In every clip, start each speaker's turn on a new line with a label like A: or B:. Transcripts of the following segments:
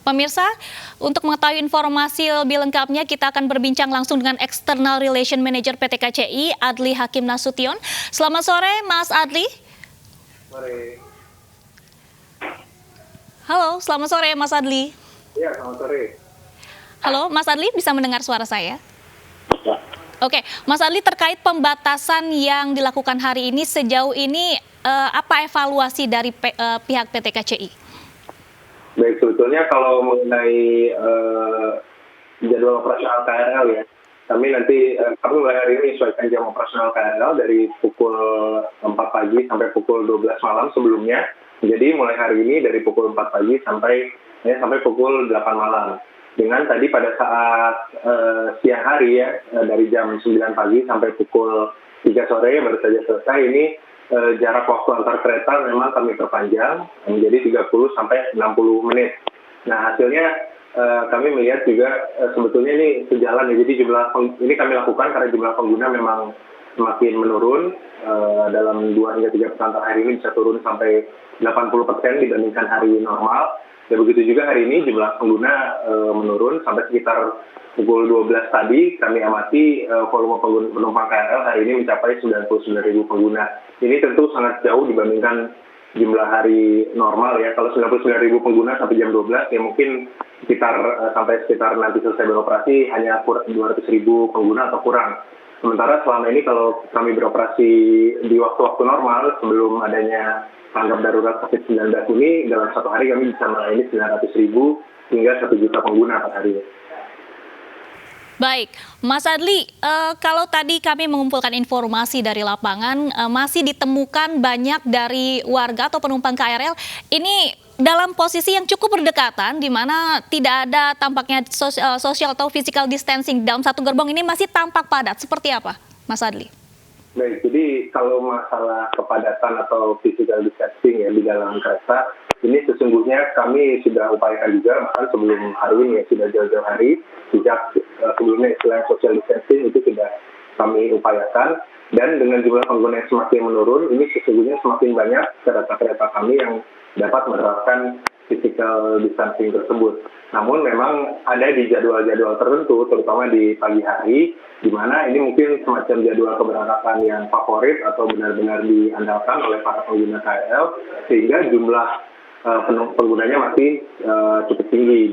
A: Pemirsa, untuk mengetahui informasi lebih lengkapnya, kita akan berbincang langsung dengan External Relation Manager PT KCI, Adli Hakim Nasution. Selamat sore, Mas Adli.
B: Sore.
A: Halo, selamat sore, Mas Adli.
B: Iya, selamat sore.
A: Halo, Mas Adli, bisa mendengar suara saya? Oke, Mas Adli, terkait pembatasan yang dilakukan hari ini, sejauh ini apa evaluasi dari pihak PT KCI?
B: Baik, sebetulnya kalau mengenai jadwal operasional KRL ya, kami mulai hari ini menyesuaikan jam operasional KRL dari pukul 4 pagi sampai pukul 12 malam sebelumnya. Jadi mulai hari ini dari pukul 4 pagi sampai pukul 8 malam. Dengan tadi pada saat siang hari ya, dari jam 9 pagi sampai pukul 3 sore baru saja selesai ini, jarak waktu antar kereta memang kami perpanjang menjadi 30 sampai 60 menit. Nah, hasilnya kami melihat juga sebetulnya ini sejalan ya. Jadi ini kami lakukan karena jumlah pengguna memang semakin menurun. Dalam 2 hingga 3 pekan terakhir ini bisa turun sampai 80% dibandingkan hari normal. Ya begitu juga hari ini jumlah pengguna menurun sampai sekitar pukul 12 tadi kami amati volume penumpang KRL hari ini mencapai 99.000 pengguna. Ini tentu sangat jauh dibandingkan jumlah hari normal ya. Kalau 99.000 pengguna sampai jam 12 ya mungkin sampai sekitar nanti selesai beroperasi hanya 200.000 pengguna atau kurang. Sementara selama ini kalau kami beroperasi di waktu-waktu normal sebelum adanya tanggap darurat COVID-19 ini, dalam satu hari kami bisa melayani 900.000 hingga 1 juta pengguna per hari.
A: Baik, Mas Adli, kalau tadi kami mengumpulkan informasi dari lapangan, masih ditemukan banyak dari warga atau penumpang KRL ini dalam posisi yang cukup berdekatan, di mana tidak ada tampaknya social atau physical distancing dalam satu gerbong ini masih tampak padat. Seperti apa, Mas Adli?
B: Baik, jadi kalau masalah kepadatan atau physical distancing ya di dalam kereta, ini sesungguhnya kami sudah upayakan juga, bahkan sebelum hari ini ya, sudah jauh-jauh hari, sejak sebelumnya istilah social distancing itu sudah kami upayakan, dan dengan jumlah pengguna yang semakin menurun, ini sesungguhnya semakin banyak kereta-kereta kami yang dapat menerapkan physical distancing tersebut. Namun memang ada di jadwal-jadwal tertentu, terutama di pagi hari, di mana ini mungkin semacam jadwal keberangkatan yang favorit atau benar-benar diandalkan oleh para pengguna KRL, sehingga jumlah penggunanya masih cukup tinggi.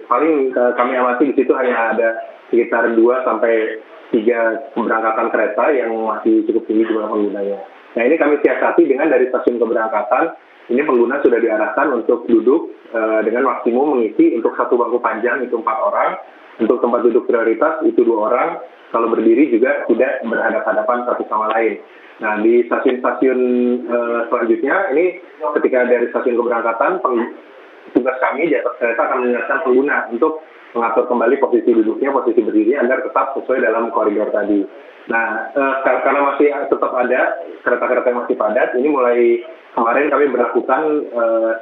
B: Paling kami amati di situ hanya ada sekitar 2 sampai 3 keberangkatan kereta yang masih cukup tinggi jumlah penggunanya. Nah, ini kami siasati dengan dari stasiun keberangkatan, ini pengguna sudah diarahkan untuk duduk dengan maksimum mengisi untuk satu bangku panjang itu 4 orang, untuk tempat duduk prioritas itu 2 orang, kalau berdiri juga tidak berhadapan-hadapan satu sama lain. Nah, di stasiun-stasiun selanjutnya, ini ketika dari stasiun keberangkatan, tugas kami di atas kereta akan mengingatkan pengguna untuk mengatur kembali posisi duduknya, posisi berdiri agar tetap sesuai dalam koridor tadi. Nah, karena masih tetap ada kereta-kereta yang masih padat, ini mulai kemarin kami berlakukan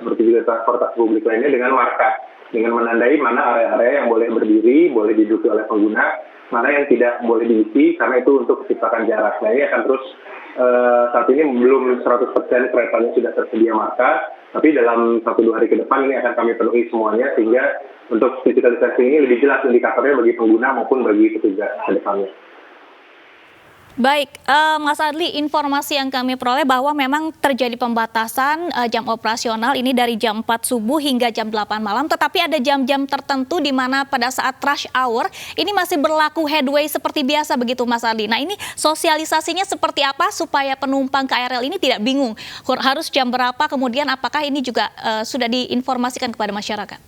B: seperti juga transportasi publik lainnya dengan marka, dengan menandai mana area-area yang boleh berdiri, boleh diduduki oleh pengguna, mana yang tidak boleh diisi karena itu untuk menciptakan jarak. Nah, ini akan terus saat ini belum 100% keretanya sudah tersedia marka, tapi dalam 1-2 hari ke depan ini akan kami penuhi semuanya sehingga untuk physical distancing ini lebih jelas indikatornya bagi pengguna maupun bagi petugas ke depannya.
A: Baik, Mas Adli, informasi yang kami peroleh bahwa memang terjadi pembatasan jam operasional ini dari jam 4 subuh hingga jam 8 malam, tetapi ada jam-jam tertentu di mana pada saat rush hour ini masih berlaku headway seperti biasa begitu, Mas Adli. Nah, ini sosialisasinya seperti apa supaya penumpang KRL ini tidak bingung harus jam berapa, kemudian apakah ini juga sudah diinformasikan kepada masyarakat?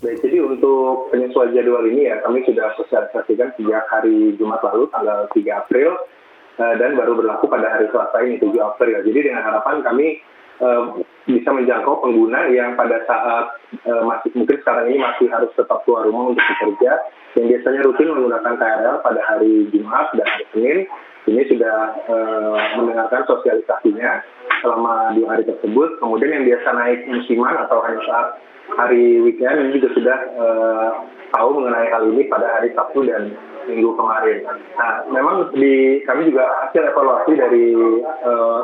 B: Baik, jadi untuk penyesuaian jadwal ini ya kami sudah sosialisasikan sejak hari Jumat lalu tanggal 3 April dan baru berlaku pada hari Selasa ini 7 April. Jadi dengan harapan kami bisa menjangkau pengguna yang pada saat mungkin sekarang ini masih harus tetap keluar rumah untuk bekerja, yang biasanya rutin menggunakan KRL pada hari Jumat dan hari Senin, ini sudah mendengarkan sosialisasinya selama 2 hari tersebut. Kemudian yang biasa naik musiman atau hanya saat hari weekend ini juga sudah tahu mengenai hal ini pada hari Sabtu dan minggu kemarin. Nah, memang kami juga hasil evaluasi dari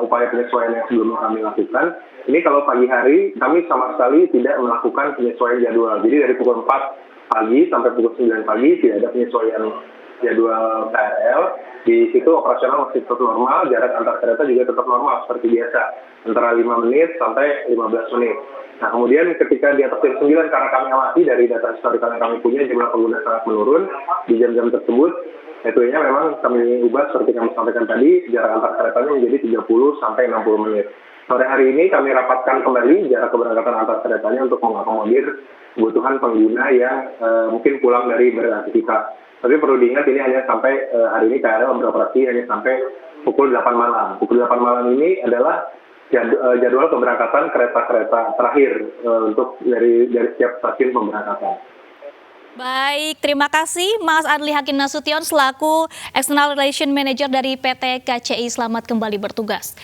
B: upaya penyesuaian yang sebelumnya kami lakukan. Ini kalau pagi hari kami sama sekali tidak melakukan penyesuaian jadwal. Jadi dari pukul 4 pagi sampai pukul 9 pagi tidak ada penyesuaian jadwal KRL. Di situ operasional masih tetap normal, jarak antar kereta juga tetap normal seperti biasa, antara 5 menit sampai 15 menit. Nah, kemudian ketika di atas jam 9, karena kami amati dari data historikal yang kami punya, jumlah pengguna sangat menurun di jam-jam tersebut, itunya memang kami ubah seperti kami sampaikan tadi, jarak antar keretanya menjadi 30 sampai 60 menit. Sore hari ini kami rapatkan kembali jarak keberangkatan antar keretanya untuk mengakomodir kebutuhan pengguna yang mungkin pulang dari beraktivitas. Tapi perlu diingat ini hanya sampai hari ini KRL beroperasi hanya sampai pukul 8 malam. Pukul 8 malam ini adalah jadwal keberangkatan kereta-kereta terakhir untuk dari setiap stasiun pemberangkatan.
A: Baik, terima kasih Mas Adli Hakim Nasution selaku External Relation Manager dari PT KCI. Selamat kembali bertugas.